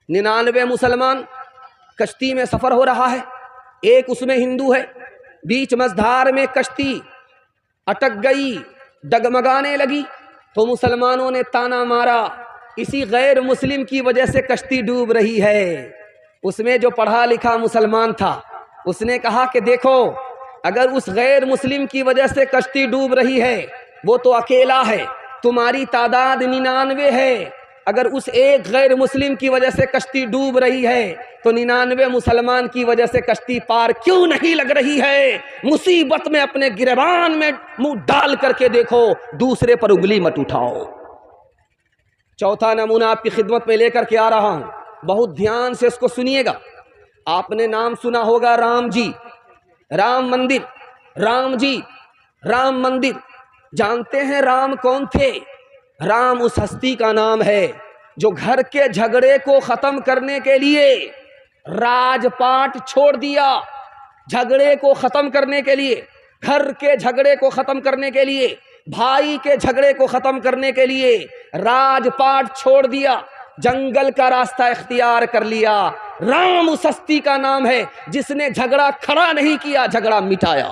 99 مسلمان کشتی میں سفر ہو رہا ہے، ایک اس میں ہندو ہے، بیچ مزدھار میں کشتی اٹک گئی، ڈگمگانے لگی تو مسلمانوں نے تانا مارا، اسی غیر مسلم کی وجہ سے کشتی ڈوب رہی ہے۔ اس میں جو پڑھا لکھا مسلمان تھا اس نے کہا کہ دیکھو، اگر اس غیر مسلم کی وجہ سے کشتی ڈوب رہی ہے، وہ تو اکیلا ہے، تمہاری تعداد 99 ہے، اگر اس ایک غیر مسلم کی وجہ سے کشتی ڈوب رہی ہے تو 99 مسلمان کی وجہ سے کشتی پار کیوں نہیں لگ رہی ہے؟ مصیبت میں اپنے گریبان میں منہ ڈال کر کے دیکھو، دوسرے پر انگلی مت اٹھاؤ۔ چوتھا نمونہ آپ کی خدمت میں لے کر کے آ رہا ہوں، بہت دھیان سے اس کو سنیے گا۔ آپ نے نام سنا ہوگا رام جی، رام مندر، رام جی، رام مندر۔ جانتے ہیں رام کون تھے؟ رام اس ہستی کا نام ہے جو گھر کے جھگڑے کو ختم کرنے کے لیے راج پاٹ چھوڑ دیا، جھگڑے کو ختم کرنے کے لیے، گھر کے جھگڑے کو ختم کرنے کے لیے، بھائی کے جھگڑے کو ختم کرنے کے لیے راج پاٹ چھوڑ دیا، جنگل کا راستہ اختیار کر لیا۔ رام اس ہستی کا نام ہے جس نے جھگڑا کھڑا نہیں کیا، جھگڑا مٹایا۔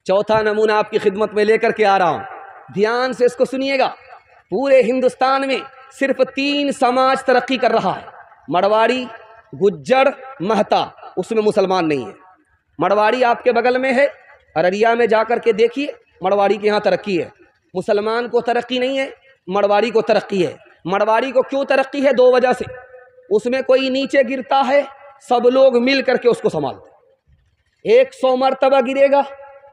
چوتھا نمونہ آپ کی خدمت میں لے کر کے آ رہا ہوں، دھیان سے اس کو سنیے گا۔ پورے ہندوستان میں صرف 3 سماج ترقی کر رہا ہے، مرواڑی، گجر، مہتا، اس میں مسلمان نہیں ہے۔ مرواڑی آپ کے بغل میں ہے، ارریا میں جا کر کے دیکھیے، مرواڑی کے یہاں ترقی ہے۔ مسلمان کو ترقی نہیں ہے، مرواڑی کو ترقی ہے۔ مرواڑی کو کیوں ترقی ہے؟ 2 وجہ سے۔ اس میں کوئی نیچے گرتا ہے، سب لوگ مل کر کے اس کو سنبھالتے ہیں۔ 100 مرتبہ گرے گا،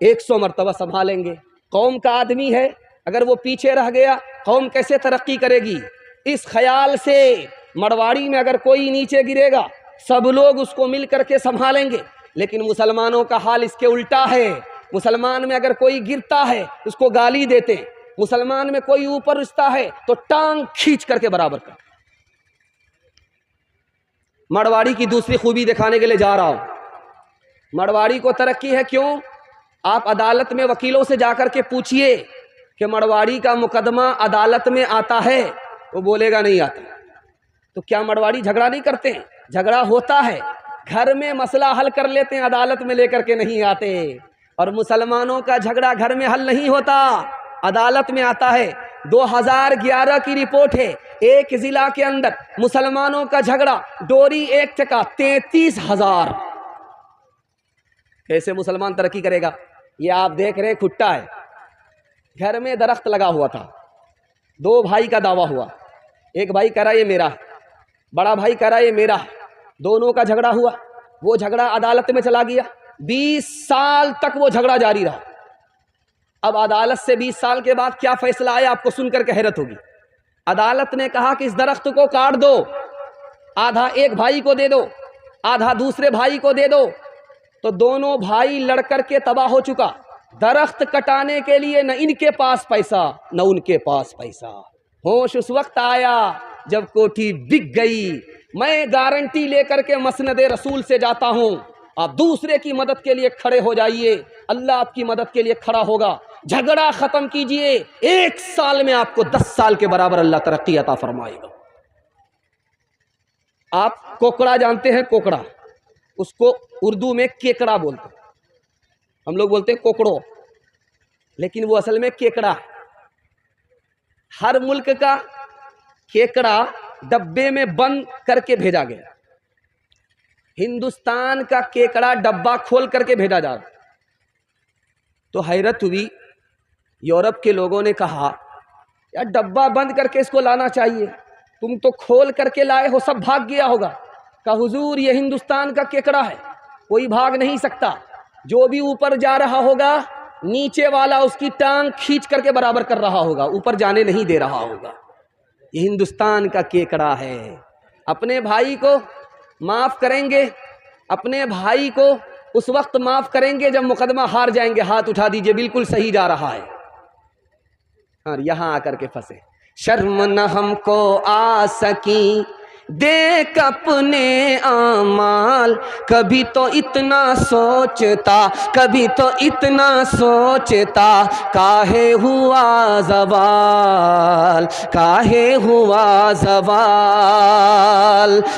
100 مرتبہ سنبھالیں گے۔ قوم کا آدمی ہے، اگر وہ پیچھے رہ گیا قوم کیسے ترقی کرے گی؟ اس خیال سے مرواڑی میں اگر کوئی نیچے گرے گا سب لوگ اس کو مل کر کے سنبھالیں گے۔ لیکن مسلمانوں کا حال اس کے الٹا ہے۔ مسلمان میں اگر کوئی گرتا ہے اس کو گالی دیتے ہیں، مسلمان میں کوئی اوپر رستا ہے تو ٹانگ کھینچ کر کے برابر کر۔ مرواڑی کی دوسری خوبی دکھانے کے لیے جا رہا ہوں۔ مرواڑی کو ترقی ہے کیوں؟ آپ عدالت میں وکیلوں سے جا کر کے پوچھئے کہ مرواڑی کا مقدمہ عدالت میں آتا ہے، وہ بولے گا نہیں آتا۔ تو کیا مرواڑی جھگڑا نہیں کرتے ہیں؟ جھگڑا ہوتا ہے، گھر میں مسئلہ حل کر لیتے ہیں، عدالت میں لے کر کے نہیں آتے۔ اور مسلمانوں کا جھگڑا گھر میں حل نہیں ہوتا، عدالت میں آتا ہے۔ 2011 کی رپورٹ ہے، ایک ضلع کے اندر مسلمانوں کا جھگڑا ڈوری ایکٹ کا 33,000۔ کیسے مسلمان ترقی کرے گا؟ یہ آپ دیکھ رہے ہیں کھٹا ہے، گھر میں درخت لگا ہوا تھا، 2 بھائی کا دعویٰ ہوا، ایک بھائی کہہ رہا یہ میرا ہے، بڑا بھائی کہہ رہا یہ میرا ہے، دونوں کا جھگڑا ہوا، وہ جھگڑا عدالت میں چلا گیا، 20 سال تک وہ جھگڑا جاری رہا۔ اب عدالت سے 20 سال کے بعد کیا فیصلہ آیا آپ کو سن کر کے حیرت ہوگی۔ عدالت نے کہا کہ اس درخت کو کاٹ دو، آدھا ایک بھائی کو دے دو، آدھا دوسرے بھائی کو دے دو۔ تو دونوں بھائی لڑ کر کے تباہ ہو چکا، درخت کٹانے کے لیے نہ ان کے پاس پیسہ نہ ان کے پاس پیسہ۔ ہوش اس وقت آیا جب کوٹھی بک گئی۔ میں گارنٹی لے کر کے مسند رسول سے جاتا ہوں، آپ دوسرے کی مدد کے لیے کھڑے ہو جائیے، اللہ آپ کی مدد کے لیے کھڑا ہوگا۔ جھگڑا ختم کیجئے، 1 سال میں آپ کو 10 سال کے برابر اللہ ترقی عطا فرمائے گا۔ آپ کوکڑا جانتے ہیں؟ کوکڑا، اس کو اردو میں کیکڑا بولتے ہیں، ہم لوگ بولتے ہیں کوکڑو، لیکن وہ اصل میں کیکڑا ہے۔ ہر ملک کا کیکڑا ڈبے میں بند کر کے بھیجا گیا، ہندوستان کا کیکڑا ڈبہ کھول کر کے بھیجا جا رہا۔ تو حیرت ہوئی، یورپ کے لوگوں نے کہا یار ڈبہ بند کر کے اس کو لانا چاہیے، تم تو کھول کر کے لائے ہو، سب بھاگ گیا ہوگا۔ کہا حضور یہ ہندوستان کا کیکڑا ہے، کوئی بھاگ نہیں سکتا، جو بھی اوپر جا رہا ہوگا نیچے والا اس کی ٹانگ کھینچ کر کے برابر کر رہا ہوگا، اوپر جانے نہیں دے رہا ہوگا۔ یہ ہندوستان کا کیکڑا ہے۔ اپنے بھائی کو معاف کریں گے، اپنے بھائی کو اس وقت معاف کریں گے جب مقدمہ ہار جائیں گے۔ ہاتھ اٹھا دیجئے، بالکل صحیح جا رہا ہے۔ اور یہاں آ کر کے پھنسے۔ شرم نہ ہم کو آ سکی دیکھ اپنے اعمال، کبھی تو اتنا سوچتا، کبھی تو اتنا سوچتا، کاہے ہوا زوال، کاہے ہوا زوال۔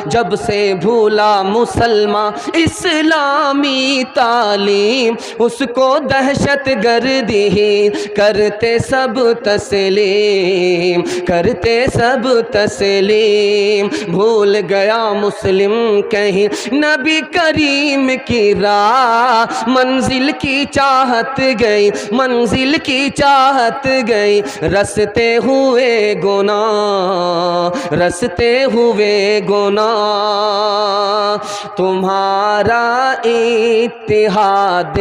جب سے بھولا مسلمان اسلامی تعلیم، اس کو دہشت گردی کرتے سب تسلیم، کرتے سب تسلیم۔ بھول گیا مسلم کہیں نبی کریم کی راہ، منزل کی چاہت گئی، منزل کی چاہت گئی، رستے ہوئے گناہ، رستے ہوئے گناہ۔ تمہارا اتحاد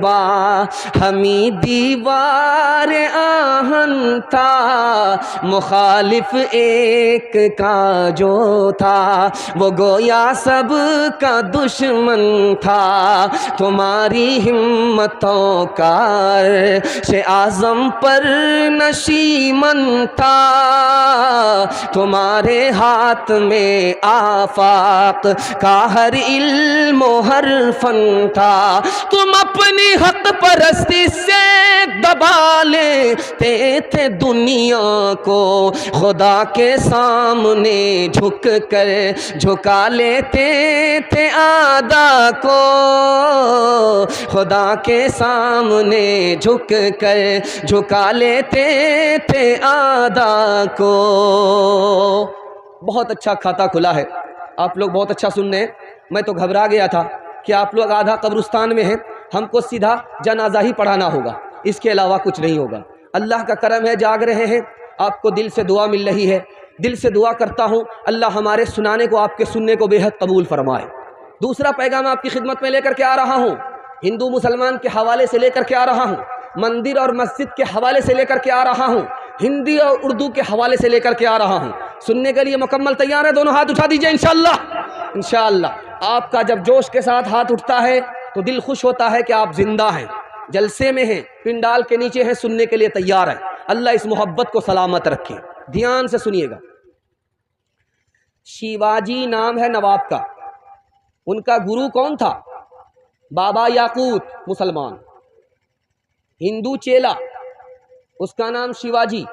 با ہمیں دیوار آہن تھا، مخالف ایک کا جو تھا وہ گویا سب کا دشمن تھا۔ تمہاری ہمتوں کا عرش اعظم پر نشیمن تھا، تمہارے ہاتھ میں آفاق کا ہر علم و ہر فن تھا۔ تم اپنی حق پرستی سے دبا لیتے تھے دنیا کو، خدا کے سامنے جھک کر جھکا لیتے تھے اعداء کو، خدا کے سامنے جھک کر جھکا لیتے تھے اعداء کو۔ بہت اچھا کھاتا کھلا ہے، آپ لوگ بہت اچھا سن رہے ہیں۔ میں تو گھبرا گیا تھا کہ آپ لوگ آدھا قبرستان میں ہیں، ہم کو سیدھا جنازہ ہی پڑھانا ہوگا، اس کے علاوہ کچھ نہیں ہوگا۔ اللہ کا کرم ہے، جاگ رہے ہیں، آپ کو دل سے دعا مل رہی ہے۔ دل سے دعا کرتا ہوں اللہ ہمارے سنانے کو، آپ کے سننے کو بے حد قبول فرمائے۔ دوسرا پیغام آپ کی خدمت میں لے کر کے آ رہا ہوں، ہندو مسلمان کے حوالے سے لے کر کے آ رہا ہوں، مندر اور مسجد کے حوالے سے لے کر کے آ رہا ہوں، ہندی اور اردو کے حوالے سے لے کر کے آ رہا ہوں۔ سننے کے لیے مکمل تیار ہے؟ دونوں ہاتھ اٹھا دیجئے انشاءاللہ۔ انشاءاللہ آپ کا جب جوش کے ساتھ ہاتھ اٹھتا ہے تو دل خوش ہوتا ہے کہ آپ زندہ ہیں، جلسے میں ہیں، پنڈال کے نیچے ہیں، سننے کے لیے تیار ہیں۔ اللہ اس محبت کو سلامت رکھے۔ دھیان سے سنیے گا۔ شیواجی نام ہے نواب کا، ان کا گرو کون تھا؟ بابا یاقوت، مسلمان۔ ہندو چیلا، اس کا نام شیواجی،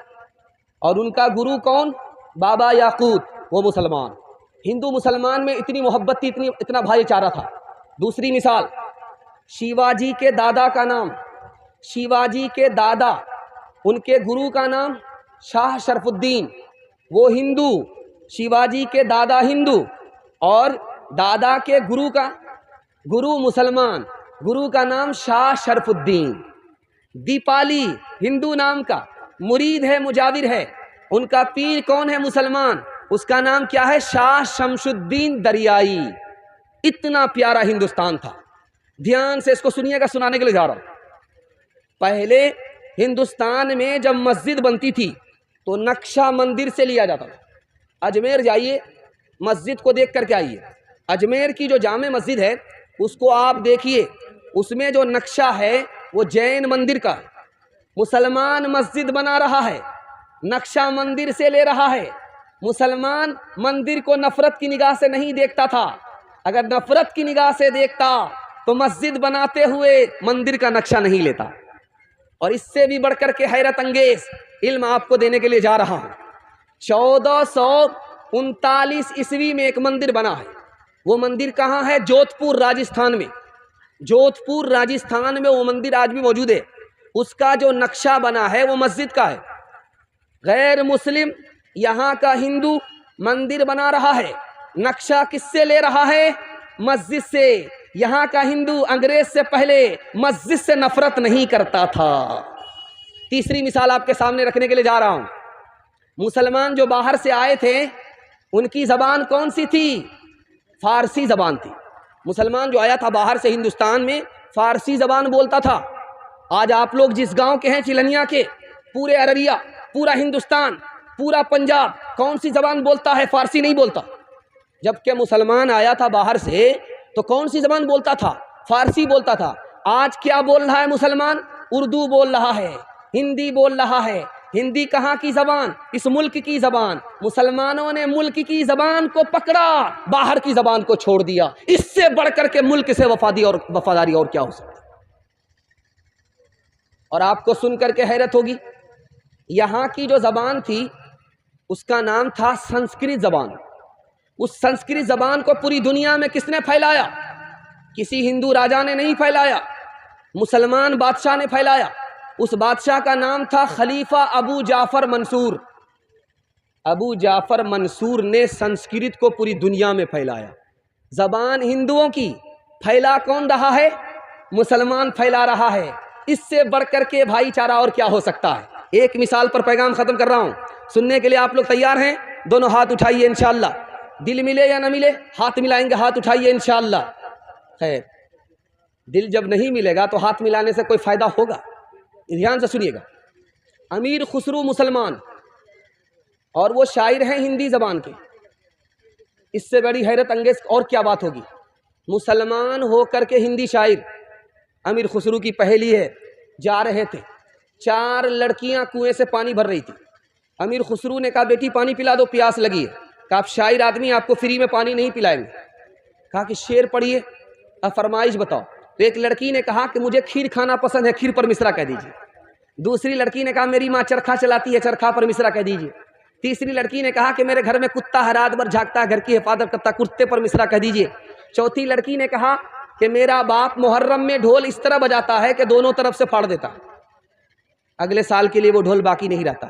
اور ان کا گرو کون؟ بابا یاقوت، وہ مسلمان۔ ہندو مسلمان میں اتنی محبت تھی، اتنا بھائی چارہ تھا۔ دوسری مثال، شیواجی کے دادا کا نام، شیواجی کے دادا، ان کے گرو کا نام شاہ شرف الدین، وہ ہندو، شیواجی کے دادا ہندو، اور دادا کے گرو کا گرو مسلمان، گرو کا نام شاہ شرف الدین۔ دیپالی ہندو نام کا، مرید ہے، مجاور ہے، ان کا پیر کون ہے؟ مسلمان، اس کا نام کیا ہے؟ شاہ شمس الدین دریائی۔ اتنا پیارا ہندوستان تھا۔ دھیان سے اس کو سنیے گا، سنانے کے لیے جا رہا ہوں۔ پہلے ہندوستان میں جب مسجد بنتی تھی تو نقشہ مندر سے لیا جاتا تھا۔ اجمیر جائیے، مسجد کو دیکھ کر کے آئیے۔ اجمیر کی جو جامع مسجد ہے اس کو آپ دیکھیے، اس میں جو نقشہ ہے وہ جین مندر کا ہے۔ مسلمان مسجد بنا رہا ہے، نقشہ مندر سے لے رہا ہے۔ مسلمان مندر کو نفرت کی نگاہ سے نہیں دیکھتا تھا، اگر نفرت کی نگاہ سے دیکھتا تو مسجد بناتے ہوئے مندر کا نقشہ نہیں لیتا۔ اور اس سے بھی بڑھ کر کے حیرت انگیز علم آپ کو دینے کے لیے جا رہا ہوں۔ 1439 عیسوی میں ایک مندر بنا ہے۔ وہ مندر کہاں ہے؟ جودھ پور راجستھان میں۔ جودھ پور راجستھان میں وہ مندر آج بھی موجود ہے۔ اس کا جو نقشہ بنا ہے وہ مسجد کا ہے۔ غیر مسلم یہاں کا ہندو مندر بنا رہا ہے، نقشہ کس سے لے رہا ہے؟ مسجد سے۔ یہاں کا ہندو انگریز سے پہلے مسجد سے نفرت نہیں کرتا تھا۔ تیسری مثال آپ کے سامنے رکھنے کے لیے جا رہا ہوں۔ مسلمان جو باہر سے آئے تھے ان کی زبان کون سی تھی؟ فارسی زبان تھی۔ مسلمان جو آیا تھا باہر سے ہندوستان میں فارسی زبان بولتا تھا۔ آج آپ لوگ جس گاؤں کے ہیں چلنیا کے، پورے عربیہ، پورا ہندوستان، پورا پنجاب کون سی زبان بولتا ہے؟ فارسی نہیں بولتا۔ جبکہ مسلمان آیا تھا باہر سے تو کون سی زبان بولتا تھا؟ فارسی بولتا تھا۔ آج کیا بول رہا ہے مسلمان؟ اردو بول رہا ہے، ہندی بول رہا ہے۔ ہندی کہاں کی زبان؟ اس ملک کی زبان۔ مسلمانوں نے ملک کی زبان کو پکڑا، باہر کی زبان کو چھوڑ دیا۔ اس سے بڑھ کر کے ملک سے وفاداری اور کیا ہو سکتی؟ اور آپ کو سن کر کے حیرت ہوگی، یہاں کی جو زبان تھی اس کا نام تھا سنسکرت زبان۔ اس سنسکرت زبان کو پوری دنیا میں کس نے پھیلایا؟ کسی ہندو راجا نے نہیں پھیلایا، مسلمان بادشاہ نے پھیلایا۔ اس بادشاہ کا نام تھا خلیفہ ابو جعفر منصور۔ ابو جعفر منصور نے سنسکرت کو پوری دنیا میں پھیلایا۔ زبان ہندوؤں کی پھیلا کون رہا ہے؟ مسلمان پھیلا رہا ہے۔ اس سے بڑھ کر کے بھائی چارہ اور کیا ہو سکتا ہے؟ ایک مثال پر پیغام ختم کر رہا ہوں، سننے کے لیے آپ لوگ تیار ہیں؟ دونوں ہاتھ اٹھائیے انشاءاللہ، دل ملے یا نہ ملے ہاتھ ملائیں گے، ہاتھ اٹھائیے انشاءاللہ۔ خیر، دل جب نہیں ملے گا تو ہاتھ ملانے سے کوئی فائدہ ہوگا؟ دھیان سے سنیے گا۔ امیر خسرو مسلمان اور وہ شاعر ہیں ہندی زبان کے، اس سے بڑی حیرت انگیز اور کیا بات ہوگی؟ مسلمان ہو کر کے ہندی شاعر۔ امیر خسرو کی پہیلی ہے، جا رہے تھے، 4 لڑکیاں کنویں سے پانی بھر رہی تھی۔ امیر خسرو نے کہا بیٹی پانی پلا دو، پیاس لگی ہے۔ کہا آپ شاعر آدمی، آپ کو فری میں پانی نہیں پلائیں گے۔ کہا کہ شعر پڑھیے، اب فرمائش بتاؤ۔ تو ایک لڑکی نے کہا کہ مجھے کھیر کھانا پسند ہے، کھیر پر مصرع کہہ دیجیے۔ دوسری لڑکی نے کہا میری ماں چرخا چلاتی ہے، چرخا پر مصرع کہہ دیجیے۔ تیسری لڑکی نے کہا کہ میرے گھر میں کتا ہے، رات بھر جھاگتا ہے، گھر کی حفاظت کرتا، کتے پر مصرع کہہ دیجیے۔ چوتھی لڑکی نے کہا کہ میرا باپ محرم میں ڈھول اس طرح بجاتا ہے کہ دونوں طرف سے پھاڑ دیتا، اگلے سال کے لیے وہ ڈھول باقی نہیں رہتا،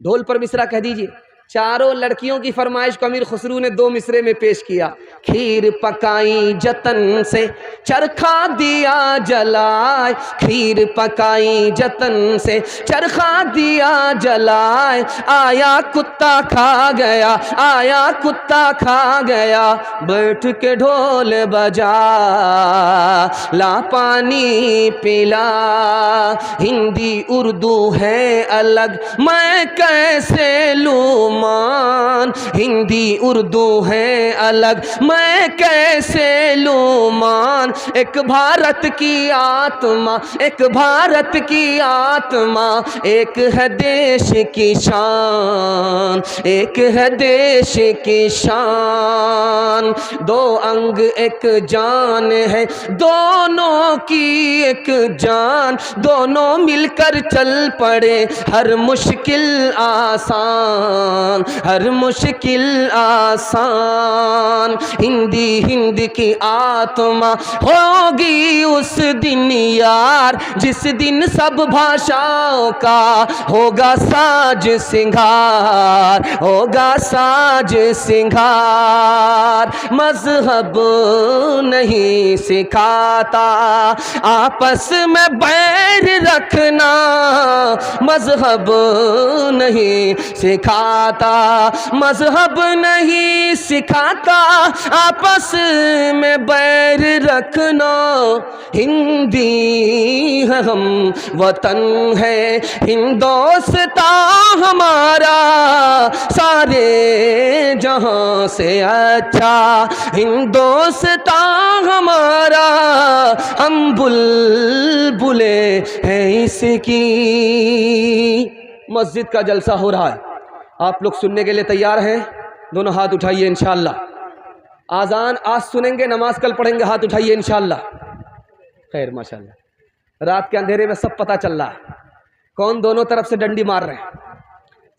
ڈھول پر مصرع کہہ دیجیے۔ چاروں لڑکیوں کی فرمائش کو امیر خسرو نے 2 مصرے میں پیش کیا۔ کھیر پکائی جتن سے چرخا دیا جلائے، کھیر پکائی جتن سے چرخا دیا جلائے، آیا کتا کھا گیا، آیا کتا کھا گیا، بیٹھ کے ڈھول بجا لا پانی پلا۔ ہندی اردو ہے الگ میں کیسے لوں مان، ہندی اردو ہے الگ میں کیسے لوں مان، ایک بھارت کی آتما، ایک بھارت کی آتما، ایک ہے دیش کی شان، ایک ہے دیش کی شان۔ 2 انگ ایک جان ہے، دونوں کی ایک جان، دونوں مل کر چل پڑے، ہر مشکل آسان، ہر مشکل آسان۔ ہند کی آتما ہوگی اس دن یار، جس دن سب بھاشاؤں کا ہوگا ساج سنگھار، ہوگا ساج سنگھار۔ مذہب نہیں سکھاتا آپس میں بیر رکھنا، مذہب نہیں سکھاتا، مذہب نہیں سکھاتا آپس میں بیر رکھنا۔ ہندی ہے ہم وطن ہے ہندوستاں ہمارا، سارے جہاں سے اچھا ہندوستاں ہمارا، ہم بلبلے ہیں اس کی۔ مسجد کا جلسہ ہو رہا ہے، آپ لوگ سننے کے لیے تیار ہیں؟ دونوں ہاتھ اٹھائیے انشاءاللہ۔ آذان آج سنیں گے، نماز کل پڑھیں گے، ہاتھ اٹھائیے انشاءاللہ۔ خیر ماشاءاللہ، رات کے اندھیرے میں سب پتہ چل رہا ہے کون دونوں طرف سے ڈنڈی مار رہے ہیں،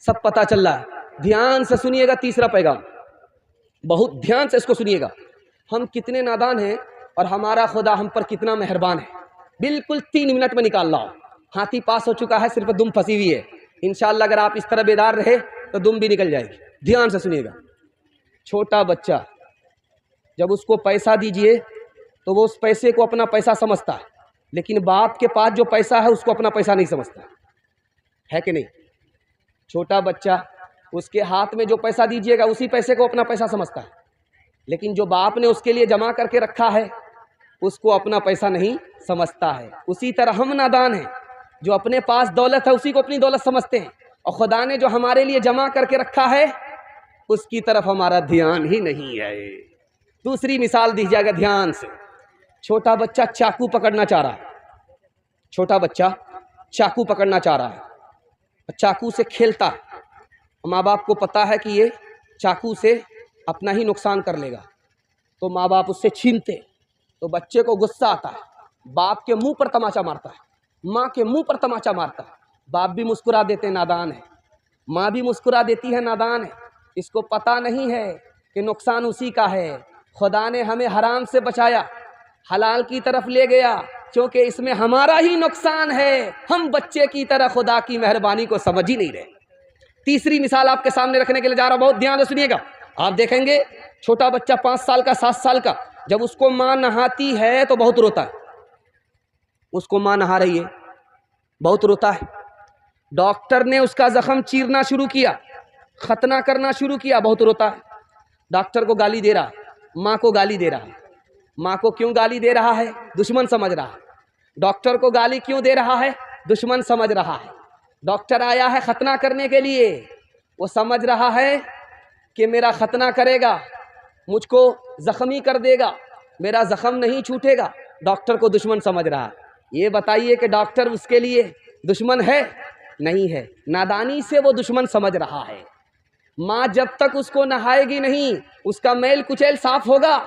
سب پتہ چل رہا ہے۔ دھیان سے سنیے گا، تیسرا پیغام بہت دھیان سے اس کو سنیے گا۔ ہم کتنے نادان ہیں اور ہمارا خدا ہم پر کتنا مہربان ہے۔ بالکل 3 منٹ میں نکال لاؤ، ہاتھی پاس ہو چکا ہے، صرف دم پھنسی ہوئی ہے۔ انشاءاللہ اگر آپ اس طرح بیدار رہے تو دم بھی نکل جائے گی۔ دھیان سے سنیے گا۔ چھوٹا بچہ جب اس کو پیسہ دیجئے تو وہ اس پیسے کو اپنا پیسہ سمجھتا ہے، لیکن باپ کے پاس جو پیسہ ہے اس کو اپنا پیسہ نہیں سمجھتا ہے کہ نہیں؟ چھوٹا بچہ اس کے ہاتھ میں جو پیسہ دیجئے گا اسی پیسے کو اپنا پیسہ سمجھتا ہے، لیکن جو باپ نے اس کے لیے جمع کر کے رکھا ہے اس کو اپنا پیسہ نہیں سمجھتا ہے۔ اسی طرح ہم نادان ہیں، جو اپنے پاس دولت ہے اسی کو اپنی دولت سمجھتے ہیں، اور خدا نے جو ہمارے لیے جمع کر کے رکھا ہے اس کی طرف ہمارا دھیان ہی نہیں ہے۔ دوسری مثال دی جائے گا دھیان سے۔ چھوٹا بچہ چاقو پکڑنا چاہ رہا ہے، چھوٹا بچہ چاقو پکڑنا چاہ رہا ہے، چاقو سے کھیلتا ہے، ماں باپ کو پتا ہے کہ یہ چاقو سے اپنا ہی نقصان کر لے گا، تو ماں باپ اس سے چھینتے، تو بچے کو غصہ آتا ہے، باپ کے منہ پر تماچا مارتا ہے، ماں کے منہ پر تماچا مارتا ہے۔ باپ بھی مسکرا دیتے، نادان ہے، ماں بھی مسکرا دیتی ہے، نادان ہے۔ اس کو پتہ نہیں ہے کہ نقصان اسی کا ہے۔ خدا نے ہمیں حرام سے بچایا، حلال کی طرف لے گیا، چونکہ اس میں ہمارا ہی نقصان ہے۔ ہم بچے کی طرح خدا کی مہربانی کو سمجھ ہی نہیں رہے۔ تیسری مثال آپ کے سامنے رکھنے کے لیے جا رہا ہوں، بہت دھیان سے سنیے گا۔ آپ دیکھیں گے چھوٹا بچہ 5 سال کا 7 سال کا جب اس کو ماں نہاتی ہے تو بہت روتا ہے۔ اس کو ماں نہا رہی ہے، بہت روتا ہے۔ ڈاکٹر نے اس کا زخم چیرنا شروع کیا، ختنہ کرنا شروع کیا، بہت روتا ہے۔ ڈاکٹر کو گالی دے رہا، ماں کو گالی دے رہا۔ ماں کو کیوں گالی دے رہا ہے؟ دشمن سمجھ رہا ہے۔ ڈاکٹر کو گالی کیوں دے رہا ہے؟ دشمن سمجھ رہا ہے۔ ڈاکٹر آیا ہے ختنہ کرنے کے لیے، وہ سمجھ رہا ہے کہ میرا ختنہ کرے گا، مجھ کو زخمی کر دے گا، میرا زخم نہیں چھوٹے گا۔ ڈاکٹر کو دشمن سمجھ رہا ہے۔ یہ بتائیے کہ ڈاکٹر اس کے لیے دشمن ہے؟ نہیں ہے، نادانی سے وہ دشمن سمجھ رہا ہے۔ ماں جب تک اس کو نہائے گی نہیں، اس کا میل کچیل صاف ہوگا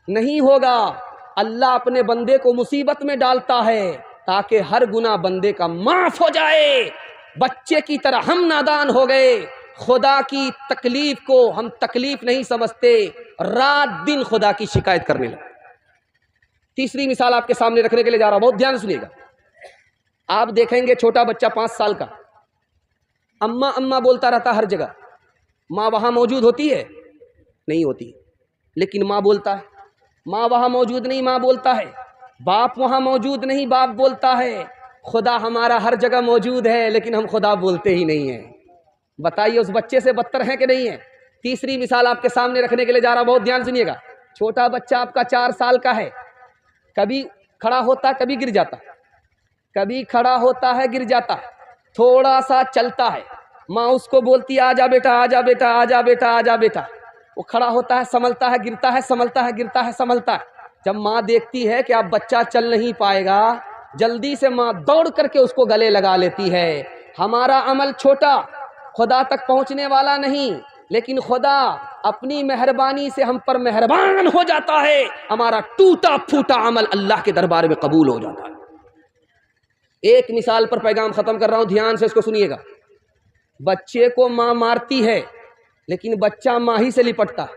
نہیں ہوگا۔ اللہ اپنے بندے کو مصیبت میں ڈالتا ہے تاکہ ہر گناہ بندے کا معاف ہو جائے۔ بچے کی طرح ہم نادان ہو گئے، خدا کی تکلیف کو ہم تکلیف نہیں سمجھتے، رات دن خدا کی شکایت کرنے لگے۔ تیسری مثال آپ کے سامنے رکھنے کے لیے جا رہا ہوں، بہت دھیان سے سنیے گا۔ آپ دیکھیں گے چھوٹا بچہ 5 سال کا اماں اماں بولتا رہتا ہر جگہ۔ ماں وہاں موجود ہوتی ہے؟ نہیں ہوتی، لیکن ماں بولتا ہے۔ ماں وہاں موجود نہیں، ماں بولتا ہے۔ باپ وہاں موجود نہیں، باپ بولتا ہے۔ خدا ہمارا ہر جگہ موجود ہے لیکن ہم خدا بولتے ہی نہیں ہیں۔ بتائیے اس بچے سے بدتر ہے کہ نہیں ہے؟ تیسری مثال آپ کے سامنے رکھنے کے لیے جا رہا ہوں، بہت دھیان سنیے گا۔ چھوٹا بچہ آپ کا 4 سال کا ہے، کبھی کھڑا ہوتا کبھی گر جاتا، کبھی کھڑا ہوتا ہے گر جاتا، تھوڑا سا چلتا ہے، ماں اس کو بولتی ہے آجا بیٹا آجا بیٹا آجا بیٹا آجا بیٹا۔ وہ کھڑا ہوتا ہے، سنبھلتا ہے، گرتا ہے، سنبھلتا ہے، گرتا ہے، سنبھلتا ہے۔ جب ماں دیکھتی ہے کہ اب بچہ چل نہیں پائے گا، جلدی سے ماں دوڑ کر کے اس کو گلے لگا لیتی ہے۔ ہمارا عمل چھوٹا، خدا تک پہنچنے والا نہیں، لیکن خدا اپنی مہربانی سے ہم پر مہربان ہو جاتا ہے، ہمارا ٹوٹا پھوٹا عمل اللہ کے دربار میں قبول ہو جاتا ہے۔ ایک مثال پر پیغام ختم کر رہا ہوں، دھیان سے اس کو سنیے گا۔ بچے کو ماں مارتی ہے لیکن بچہ ماں ہی سے لپٹتا ہے۔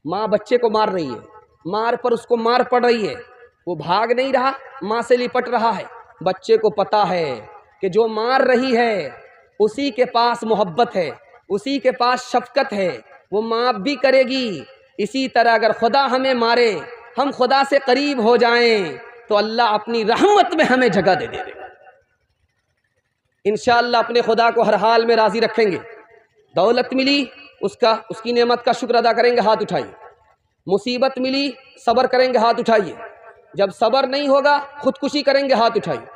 ماں بچے کو مار رہی ہے، مار پر اس کو مار پڑ رہی ہے، وہ بھاگ نہیں رہا، ماں سے لپٹ رہا ہے۔ بچے کو پتا ہے کہ جو مار رہی ہے اسی کے پاس محبت ہے، اسی کے پاس شفقت ہے، وہ معاف بھی کرے گی۔ اسی طرح اگر خدا ہمیں مارے، ہم خدا سے قریب ہو جائیں تو اللہ اپنی رحمت میں ہمیں جگہ دے دے گا۔ انشاءاللہ اپنے خدا کو ہر حال میں راضی رکھیں گے۔ دولت ملی اس کی نعمت کا شکر ادا کریں گے، ہاتھ اٹھائیے۔ مصیبت ملی صبر کریں گے، ہاتھ اٹھائیے۔ جب صبر نہیں ہوگا خودکشی کریں گے، ہاتھ اٹھائیے۔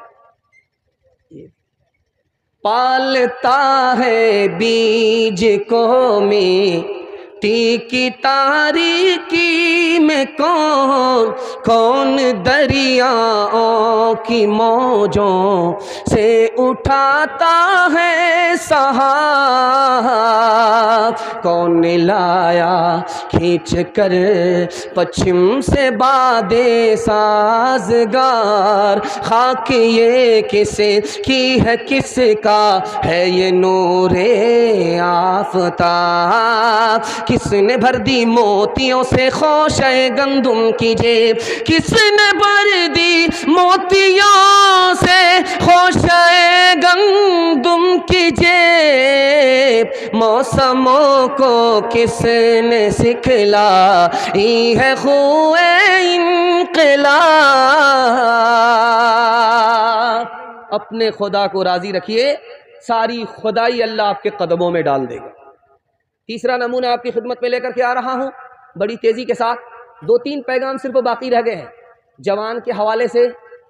پالتا ہے بیج کو مٹی کی تاریکی میں کون دریاؤں کی موجوں سے اٹھاتا ہے سحاب، کون لایا کھینچ کر پچھم سے باد سازگار، خاک یہ کس کی ہے کس کا ہے یہ نور آفتاب، کس نے بھر دی موتیوں سے خوشہ گندم کی جیب، کس نے بھر دی موتیوں سے خوشہ گندم کی جیب، موسموں کو کس نے سکھلائی ہے خوئے انقلاب۔ اپنے خدا کو راضی رکھیے، ساری خدائی اللہ آپ کے قدموں میں ڈال دے گا۔ تیسرا نمونہ آپ کی خدمت میں لے کر کے آ رہا ہوں بڑی تیزی کے ساتھ۔ 2-3 پیغام صرف باقی رہ گئے ہیں، جوان کے حوالے سے،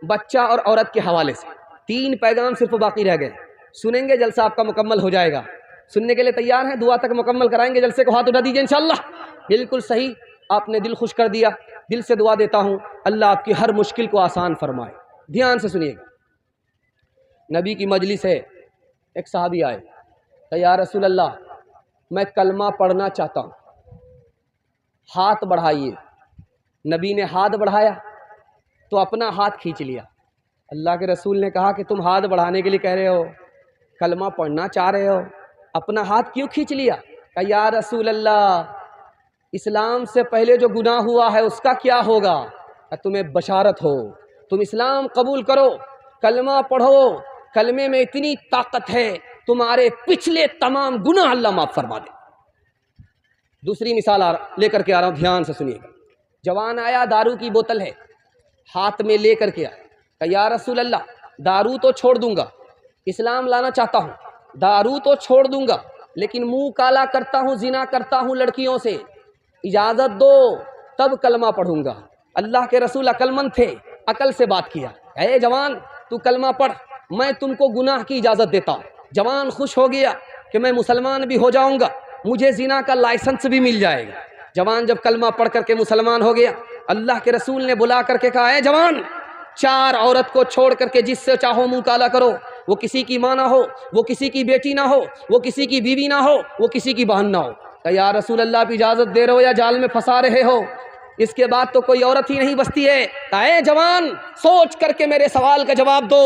بچہ اور عورت کے حوالے سے 3 پیغام صرف باقی رہ گئے۔ سنیں گے جلسہ آپ کا مکمل ہو جائے گا۔ سننے کے لیے تیار ہیں؟ دعا تک مکمل کرائیں گے جلسے کو، ہاتھ اٹھا دیجئے انشاءاللہ۔ بالکل صحیح، آپ نے دل خوش کر دیا۔ دل سے دعا دیتا ہوں اللہ آپ کی ہر مشکل کو آسان فرمائے۔ دھیان سے سنیے گا۔ نبی کی مجلس ہے، ایک صحابی آئے کہ یا رسول اللہ میں کلمہ پڑھنا چاہتا ہوں، ہاتھ بڑھائیے۔ نبی نے ہاتھ بڑھایا تو اپنا ہاتھ کھینچ لیا۔ اللہ کے رسول نے کہا کہ تم ہاتھ بڑھانے کے لیے کہہ رہے ہو، کلمہ پڑھنا چاہ رہے ہو، اپنا ہاتھ کیوں کھینچ لیا؟ کہ یا رسول اللہ اسلام سے پہلے جو گناہ ہوا ہے اس کا کیا ہوگا؟ تمہیں بشارت ہو، تم اسلام قبول کرو، کلمہ پڑھو، کلمے میں اتنی طاقت ہے تمہارے پچھلے تمام گناہ اللہ معاف فرما دے۔ دوسری مثال لے کر کے آ رہا ہوں، دھیان سے سنیے گا۔ جوان آیا، دارو کی بوتل ہے ہاتھ میں لے کر کے آیا، کہ یا رسول اللہ دارو تو چھوڑ دوں گا، اسلام لانا چاہتا ہوں، دارو تو چھوڑ دوں گا لیکن منہ کالا کرتا ہوں، زنا کرتا ہوں لڑکیوں سے، اجازت دو تب کلمہ پڑھوں گا۔ اللہ کے رسول عقل مند تھے، عقل سے بات کیا، اے جوان تو کلمہ پڑھ، میں تم کو گناہ کی اجازت دیتا ہوں۔ جوان خوش ہو گیا کہ میں مسلمان بھی ہو جاؤں گا، مجھے زنا کا لائسنس بھی مل جائے گا۔ جوان جب کلمہ پڑھ کر کے مسلمان ہو گیا، اللہ کے رسول نے بلا کر کے کہا، اے جوان 4 عورت کو چھوڑ کر کے جس سے چاہو منہ کالا کرو، وہ کسی کی ماں نہ ہو، وہ کسی کی بیٹی نہ ہو، وہ کسی کی بیوی نہ ہو، وہ کسی کی بہن نہ ہو۔ کہ یا رسول اللہ آپ اجازت دے رہے ہو یا جال میں پھنسا رہے ہو؟ اس کے بعد تو کوئی عورت ہی نہیں بچتی ہے۔ اے جوان سوچ کر کے میرے سوال کا جواب دو،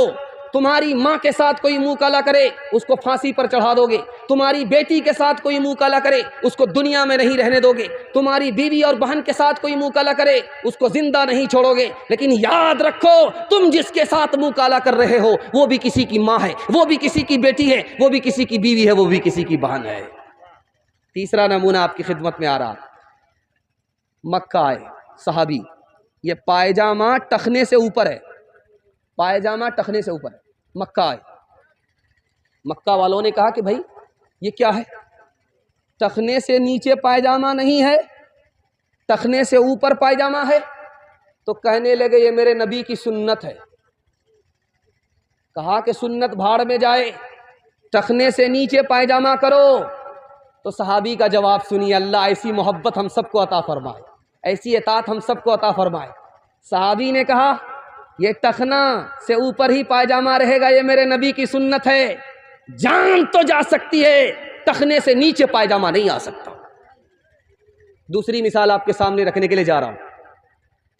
تمہاری ماں کے ساتھ کوئی منہ کالا کرے اس کو پھانسی پر چڑھا دو گے، تمہاری بیٹی کے ساتھ کوئی منہ کالا کرے اس کو دنیا میں نہیں رہنے دو گے، تمہاری بیوی اور بہن کے ساتھ کوئی منہ کالا کرے اس کو زندہ نہیں چھوڑو گے، لیکن یاد رکھو تم جس کے ساتھ منہ کالا کر رہے ہو وہ بھی کسی کی ماں ہے، وہ بھی کسی کی بیٹی ہے، وہ بھی کسی کی بیوی ہے، وہ بھی کسی کی بہن ہے۔ تیسرا نمونہ آپ کی خدمت میں آ رہا، مکہ آئے صحابی، یہ پائجامہ ٹخنے سے اوپر ہے، پائجامہ ٹخنے سے اوپر ہے، مکہ آئے، مکہ والوں نے کہا کہ بھائی یہ کیا ہے؟ ٹخنے سے نیچے پائجامہ نہیں ہے، ٹخنے سے اوپر پائجامہ ہے۔ تو کہنے لگے یہ میرے نبی کی سنت ہے۔ کہا کہ سنت بھاڑ میں جائے، ٹخنے سے نیچے پائجامہ کرو۔ تو صحابی کا جواب سنیے، اللہ ایسی محبت ہم سب کو عطا فرمائے، ایسی اطاعت ہم سب کو عطا فرمائے۔ صحابی نے کہا یہ ٹخنا سے اوپر ہی پائجامہ رہے گا، یہ میرے نبی کی سنت ہے، جان تو جا سکتی ہے ٹخنے سے نیچے پائجامہ نہیں آ سکتا۔ دوسری مثال آپ کے سامنے رکھنے کے لیے جا رہا ہوں۔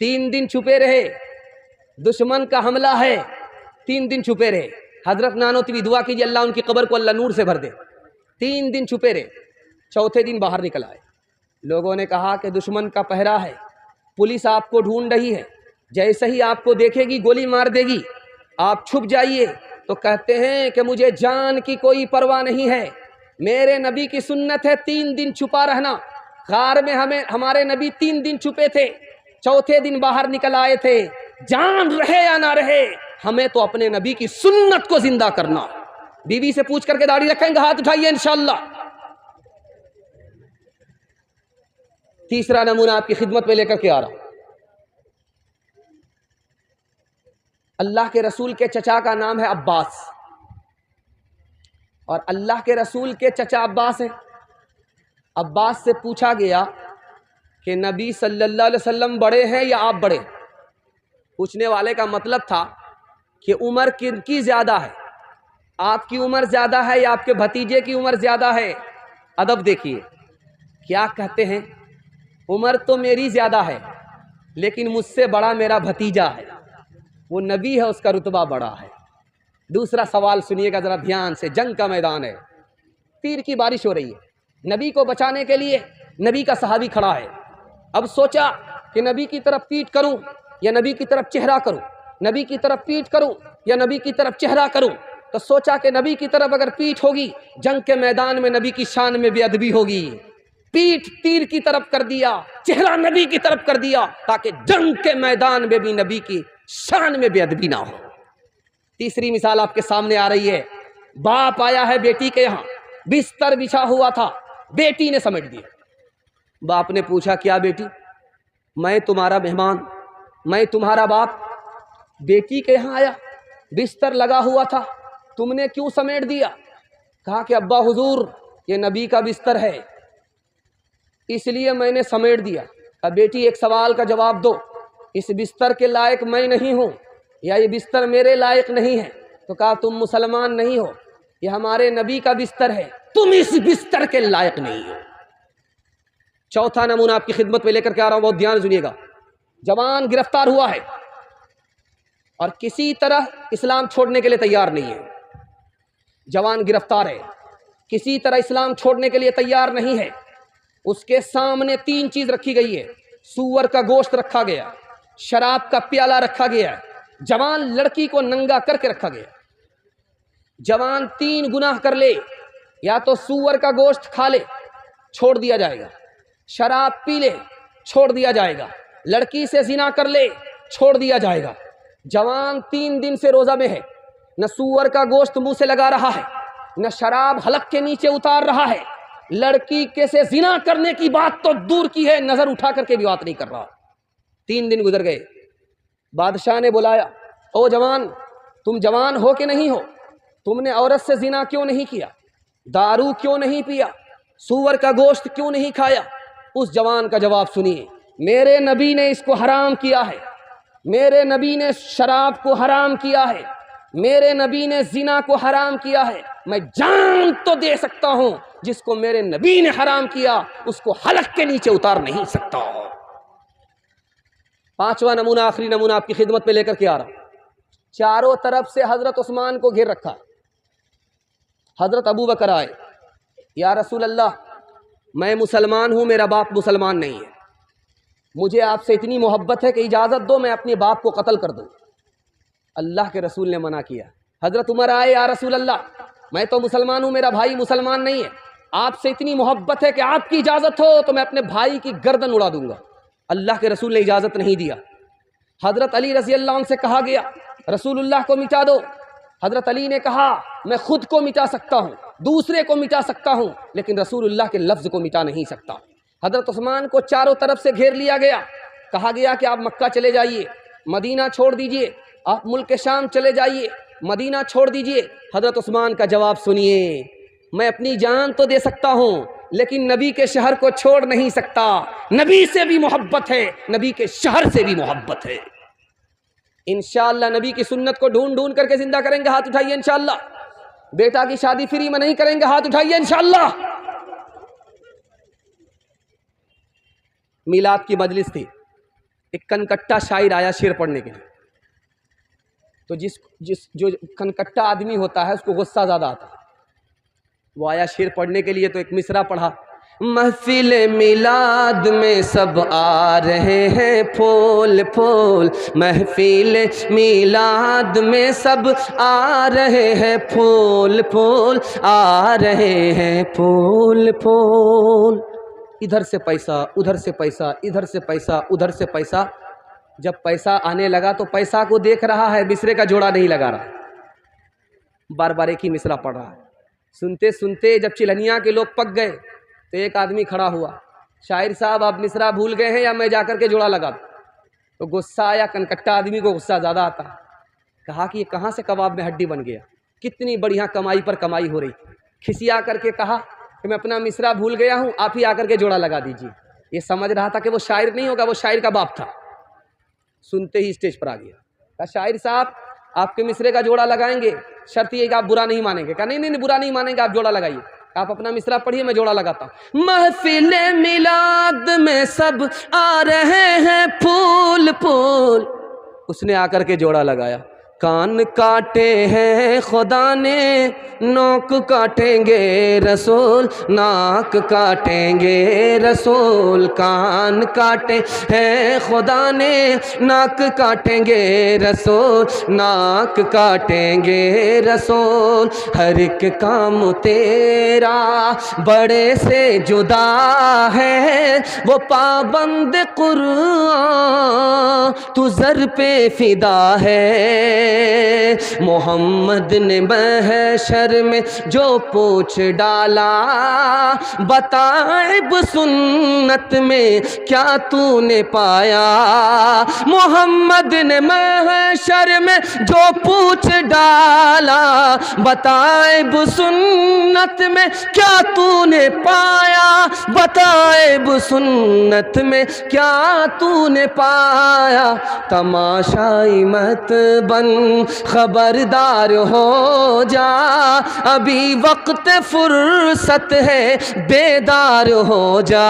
3 دن چھپے رہے، دشمن کا حملہ ہے، 3 دن چھپے رہے۔ حضرت نانوتوی دعا کیجیے اللہ ان کی قبر کو اللہ نور سے بھر دے۔ 3 دن چھپے رہے، چوتھے دن باہر نکل آئے۔ لوگوں نے کہا کہ دشمن کا پہرا ہے، پولیس آپ کو ڈھونڈ رہی ہے، جیسے ہی آپ کو دیکھے گی گولی مار دے گی، آپ چھپ جائیے۔ تو کہتے ہیں کہ مجھے جان کی کوئی پرواہ نہیں ہے، میرے نبی کی سنت ہے 3 دن چھپا رہنا۔ غار میں ہمارے نبی 3 دن چھپے تھے، چوتھے دن باہر نکل آئے تھے۔ جان رہے یا نہ رہے ہمیں تو اپنے نبی کی سنت کو زندہ کرنا۔ بیوی سے پوچھ کر کے داڑھی رکھیں گے، ہاتھ اٹھائیے انشاءاللہ۔ تیسرا نمونہ آپ کی خدمت میں لے کر کے آ رہا ہوں۔ اللہ کے رسول کے چچا کا نام ہے عباس، اور اللہ کے رسول کے چچا عباس ہیں۔ عباس سے پوچھا گیا کہ نبی صلی اللہ علیہ وسلم بڑے ہیں یا آپ بڑے؟ پوچھنے والے کا مطلب تھا کہ عمر کن کی زیادہ ہے، آپ کی عمر زیادہ ہے یا آپ کے بھتیجے کی عمر زیادہ ہے؟ ادب دیکھیے کیا کہتے ہیں، عمر تو میری زیادہ ہے لیکن مجھ سے بڑا میرا بھتیجا ہے، وہ نبی ہے، اس کا رتبہ بڑا ہے۔ دوسرا سوال سنیے گا ذرا دھیان سے، جنگ کا میدان ہے، تیر کی بارش ہو رہی ہے، نبی کو بچانے کے لیے نبی کا صحابی کھڑا ہے۔ اب سوچا کہ نبی کی طرف پیٹ کروں یا نبی کی طرف چہرہ کروں، نبی کی طرف پیٹ کروں یا نبی کی طرف چہرہ کروں؟ تو سوچا کہ نبی کی طرف اگر پیٹ ہوگی جنگ کے میدان میں نبی کی شان میں بے ادبی ہوگی، پیٹ تیر کی طرف کر دیا، چہرہ نبی کی طرف کر دیا، تاکہ جنگ کے میدان میں بھی نبی کی شان میں بے ادبی نہ ہو۔ تیسری مثال آپ کے سامنے آ رہی ہے، باپ آیا ہے بیٹی کے یہاں، بستر بچھا ہوا تھا، بیٹی نے سمیٹ دیا۔ باپ نے پوچھا کیا بیٹی، میں تمہارا مہمان، میں تمہارا باپ، بیٹی کے یہاں آیا، بستر لگا ہوا تھا، تم نے کیوں سمیٹ دیا؟ کہا کہ ابا حضور یہ نبی کا بستر ہے اس لیے میں نے سمیٹ دیا۔ کہا بیٹی ایک سوال کا جواب دو، اس بستر کے لائق میں نہیں ہوں یا یہ بستر میرے لائق نہیں ہے؟ تو کہا تم مسلمان نہیں ہو، یہ ہمارے نبی کا بستر ہے، تم اس بستر کے لائق نہیں ہو۔ چوتھا نمونہ آپ کی خدمت میں لے کر کے آ رہا ہوں، بہت دھیان سنیے گا۔ جوان گرفتار ہوا ہے اور کسی طرح اسلام چھوڑنے کے لیے تیار نہیں ہے۔ جوان گرفتار ہے، کسی طرح اسلام چھوڑنے کے لیے تیار نہیں ہے۔ اس کے سامنے 3 چیز رکھی گئی ہے، سور کا گوشت رکھا گیا، شراب کا پیالہ رکھا گیا ہے، جوان لڑکی کو ننگا کر کے رکھا گیا۔ جوان 3 گناہ کر لے، یا تو سور کا گوشت کھا لے، چھوڑ دیا جائے گا، شراب پی لے، چھوڑ دیا جائے گا، لڑکی سے زنا کر لے، چھوڑ دیا جائے گا۔ جوان 3 دن سے روزہ میں ہے، نہ سور کا گوشت منہ سے لگا رہا ہے، نہ شراب حلق کے نیچے اتار رہا ہے، لڑکی کے سے زنا کرنے کی بات تو دور کی ہے، نظر اٹھا کر کے بھی بات نہیں کر رہا۔ 3 دن گزر گئے، بادشاہ نے بلایا، او جوان، تم جوان ہو کہ نہیں ہو؟ تم نے عورت سے زنا کیوں نہیں کیا؟ دارو کیوں نہیں پیا؟ سور کا گوشت کیوں نہیں کھایا؟ اس جوان کا جواب سنیے، میرے نبی نے اس کو حرام کیا ہے، میرے نبی نے شراب کو حرام کیا ہے، میرے نبی نے زنا کو حرام کیا ہے۔ میں جان تو دے سکتا ہوں، جس کو میرے نبی نے حرام کیا اس کو حلق کے نیچے اتار نہیں سکتا۔ 5واں نمونہ، آخری نمونہ آپ کی خدمت میں لے کر کے آ رہا ہوں۔ چاروں طرف سے حضرت عثمان کو گھیر رکھا۔ حضرت ابو بکر آئے، یا رسول اللہ، میں مسلمان ہوں، میرا باپ مسلمان نہیں ہے، مجھے آپ سے اتنی محبت ہے کہ اجازت دو میں اپنے باپ کو قتل کر دوں۔ اللہ کے رسول نے منع کیا۔ حضرت عمر آئے، یا رسول اللہ، میں تو مسلمان ہوں، میرا بھائی مسلمان نہیں ہے، آپ سے اتنی محبت ہے کہ آپ کی اجازت ہو تو میں اپنے بھائی کی گردن اڑا دوں گا۔ اللہ کے رسول نے اجازت نہیں دیا۔ حضرت علی رضی اللہ عنہ سے کہا گیا، رسول اللہ کو مٹا دو۔ حضرت علی نے کہا، میں خود کو مٹا سکتا ہوں، دوسرے کو مٹا سکتا ہوں، لیکن رسول اللہ کے لفظ کو مٹا نہیں سکتا۔ حضرت عثمان کو چاروں طرف سے گھیر لیا گیا، کہا گیا کہ آپ مکہ چلے جائیے، مدینہ چھوڑ دیجئے، آپ ملک شام چلے جائیے، مدینہ چھوڑ دیجئے۔ حضرت عثمان کا جواب سنیے، میں اپنی جان تو دے سکتا ہوں لیکن نبی کے شہر کو چھوڑ نہیں سکتا۔ نبی سے بھی محبت ہے، نبی کے شہر سے بھی محبت ہے۔ انشاءاللہ نبی کی سنت کو ڈھونڈ ڈھونڈ کر کے زندہ کریں گے، ہاتھ اٹھائیے انشاءاللہ۔ بیٹا کی شادی فری میں نہیں کریں گے، ہاتھ اٹھائیے انشاءاللہ۔ میلاد کی مجلس تھی، ایک کنکٹا شاعر آیا شعر پڑھنے کے لیے، تو جو کنکٹا آدمی ہوتا ہے اس کو غصہ زیادہ آتا ہے، وہ آیا شعر پڑھنے کے لیے، تو ایک مصرع پڑھا، محفل میلاد میں سب آ رہے ہیں پھول پھول، محفل میلاد میں سب آ رہے ہیں پھول پھول، آ رہے ہیں پھول پھول۔ ادھر سے پیسہ، ادھر سے پیسہ، ادھر سے پیسہ، ادھر سے پیسہ۔ جب پیسہ آنے لگا تو پیسہ کو دیکھ رہا ہے، مصرے کا جوڑا نہیں لگا رہا، بار بار ایک ہی مصرع پڑھ رہا ہے۔ سنتے سنتے جب چلنیا کے لوگ پک گئے تو ایک آدمی کھڑا ہوا، شاعر صاحب آپ مصرع بھول گئے ہیں یا میں جا کر کے جوڑا لگا دوں؟ تو غصہ آیا، کنکٹا آدمی کو غصہ زیادہ آتا، کہا کہ یہ کہاں سے کباب میں ہڈی بن گیا، کتنی بڑھیا کمائی پر کمائی ہو رہی۔ کھسیا کر کے کہا کہ میں اپنا مصرع بھول گیا ہوں، آپ ہی آ کر کے جوڑا لگا دیجیے۔ یہ سمجھ رہا تھا کہ وہ شاعر نہیں ہوگا، وہ شاعر کا باپ تھا۔ سنتے ہی اسٹیج پر آ گیا، کہا شاعر صاحب آپ کے مصرے کا جوڑا لگائیں گے، شرط یہ کہ آپ برا نہیں مانیں گے۔ کہا نہیں نہیں برا نہیں مانیں گے، آپ جوڑا لگائیے۔ آپ اپنا مصرع پڑھیے، میں جوڑا لگاتا ہوں۔ محفل میلاد میں سب آ رہے ہیں پھول پھول، اس نے آ کر کے جوڑا لگایا۔ کان کاٹے ہیں خدا نے، نوک کاٹیں گے رسول، ناک کاٹیں گے رسول، کان کاٹے ہیں خدا نے، ناک کاٹیں گے رسول، ناک کاٹیں گے رسول، ہر ایک کام تیرا بڑے سے جدا ہے، وہ پابند قرآن تو زر پہ فدا ہے، محمد نے محشر میں جو پوچھ ڈالا، بتائب سنت میں کیا تو نے پایا، محمد نے محشر میں جو پوچھ ڈالا، بتائب سنت میں کیا تو نے پایا، بتائب سنت میں کیا تو نے پایا، تماشائی مت بن خبردار ہو جا، ابھی وقت فرصت ہے بیدار ہو جا۔